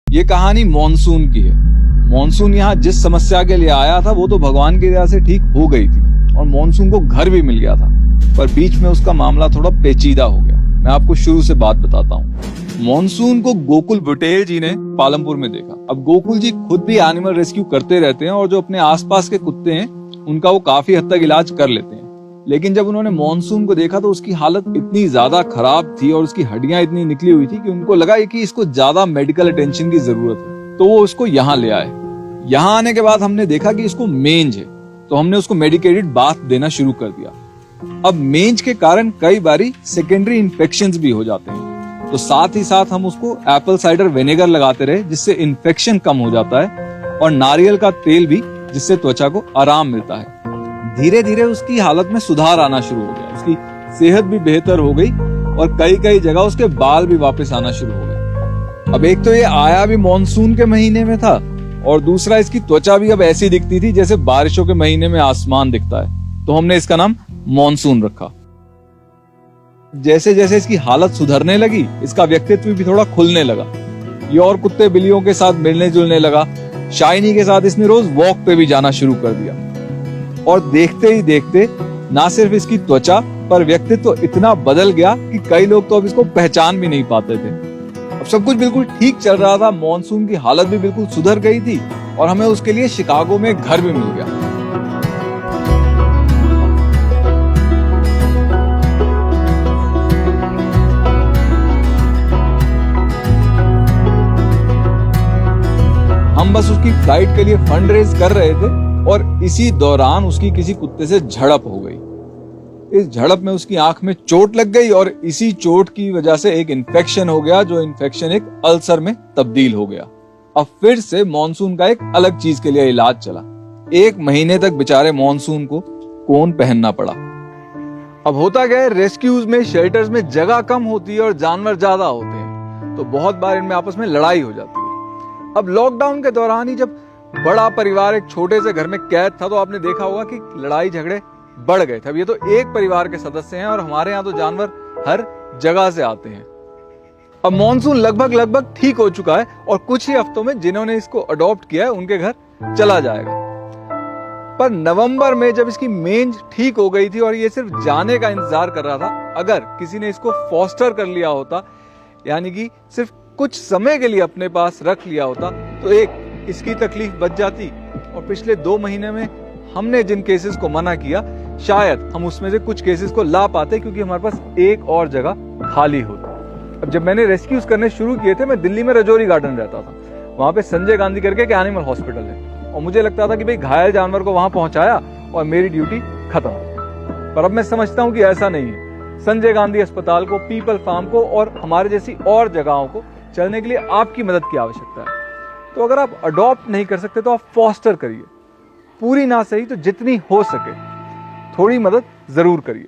ये कहानी मॉनसून की है। मॉनसून यहाँ जिस समस्या के लिए आया था वो तो भगवान की दया से ठीक हो गई थी और मॉनसून को घर भी मिल गया था, पर बीच में उसका मामला थोड़ा पेचीदा हो गया। मैं आपको शुरू से बात बताता हूँ। मॉनसून को गोकुल बुटेल जी ने पालमपुर में देखा। अब गोकुल जी खुद भी एनिमल रेस्क्यू करते रहते हैं और जो अपने आसपास के कुत्ते हैं उनका वो काफी हद तक इलाज कर लेते हैं। लेकिन जब उन्होंने मॉनसून को देखा तो उसकी हालत इतनी ज्यादा खराब थी और उसकी हड्डियां इतनी निकली हुई थी कि उनको लगा कि इसको ज्यादा मेडिकल अटेंशन की जरूरत है, तो वो उसको यहाँ ले आए। यहाँ आने के बाद हमने देखा कि इसको मेंज है, तो हमने उसको मेडिकेटेड बाथ देना शुरू कर दिया। अब मेंज के कारण कई बारी सेकेंडरी इन्फेक्शंस भी हो जाते हैं, तो साथ ही साथ हम उसको एप्पल साइडर विनेगर लगाते रहे जिससे इन्फेक्शन कम हो जाता है, और नारियल का तेल भी जिससे त्वचा को आराम मिलता है। धीरे धीरे उसकी हालत में सुधार आना शुरू हो गया, उसकी सेहत भी बेहतर हो गई और कई जगह उसके बाल भी वापस आना शुरू हो गए। अब एक तो ये आया भी मॉनसून के महीने में था और दूसरा इसकी त्वचा भी अब ऐसी दिखती थी जैसे बारिशों के महीने में आसमान दिखता है, तो हमने इसका नाम मॉनसून रखा। जैसे जैसे इसकी हालत सुधरने लगी इसका व्यक्तित्व भी थोड़ा खुलने लगा। ये और कुत्ते बिल्लियों के साथ मिलने जुलने लगा। शाइनी के साथ इसने रोज वॉक पे भी जाना शुरू कर दिया और देखते ही देखते ना सिर्फ इसकी त्वचा पर व्यक्तित्व इतना बदल गया कि कई लोग तो अब इसको पहचान भी नहीं पाते थे। अब सब कुछ बिल्कुल ठीक चल रहा था, मॉनसून की हालत भी बिल्कुल सुधर गई थी और हमें उसके लिए शिकागो में घर भी मिल गया। हम बस उसकी फ्लाइट के लिए फंड रेज कर रहे थे और इसी दौरान उसकी किसी कुत्ते से झड़प हो गई। इस झड़प में उसकी आंख में चोट लग गई और इसी चोट की वजह से एक इन्फेक्शन हो गया, जो इन्फेक्शन एक अल्सर में तब्दील हो गया। अब फिर से मॉनसून का एक अलग चीज के लिए इलाज चला। 1 महीने तक बेचारे मॉनसून को कोन पहनना पड़ा। अब होता क्या है, रेस्क्यूज में शेल्टर्स में जगह कम होती है और जानवर ज्यादा होते हैं, तो बहुत बार इनमें आपस में लड़ाई हो जाती है। अब लॉकडाउन के दौरान ही जब बड़ा परिवार एक छोटे से घर में कैद था तो आपने देखा होगा कि लड़ाई झगड़े बढ़ गए थे। अब ये तो एक परिवार के सदस्य हैं और हमारे यहाँ तो जानवर हर जगह से आते हैं। अब मॉनसून लगभग ठीक हो चुका है और कुछ ही हफ्तों में जिन्होंने इसको अडॉप्ट किया है उनके घर चला जाएगा। पर नवंबर में जब इसकी मेंज ठीक हो गई थी और ये सिर्फ जाने का इंतजार कर रहा था, अगर किसी ने इसको फॉस्टर कर लिया होता, यानी कि सिर्फ कुछ समय के लिए अपने पास रख लिया होता, तो एक इसकी तकलीफ बच जाती और पिछले 2 महीने में हमने जिन केसेस को मना किया शायद हम उसमें से कुछ केसेस को ला पाते, क्योंकि हमारे पास एक और जगह खाली होती। अब जब मैंने रेस्क्यूज करने शुरू किए थे, मैं दिल्ली में रजौरी गार्डन रहता था। वहां पे संजय गांधी करके एक एनिमल हॉस्पिटल है और मुझे लगता था कि भाई घायल जानवर को वहां पहुंचाया और मेरी ड्यूटी खत्म। पर अब मैं समझता हूं कि ऐसा नहीं है। संजय गांधी अस्पताल को, पीपल फार्म को और हमारे जैसी और जगहों को चलने के लिए आपकी मदद की आवश्यकता है। तो अगर आप अडॉप्ट नहीं कर सकते तो आप फॉस्टर करिए, पूरी ना सही तो जितनी हो सके थोड़ी मदद जरूर करिए।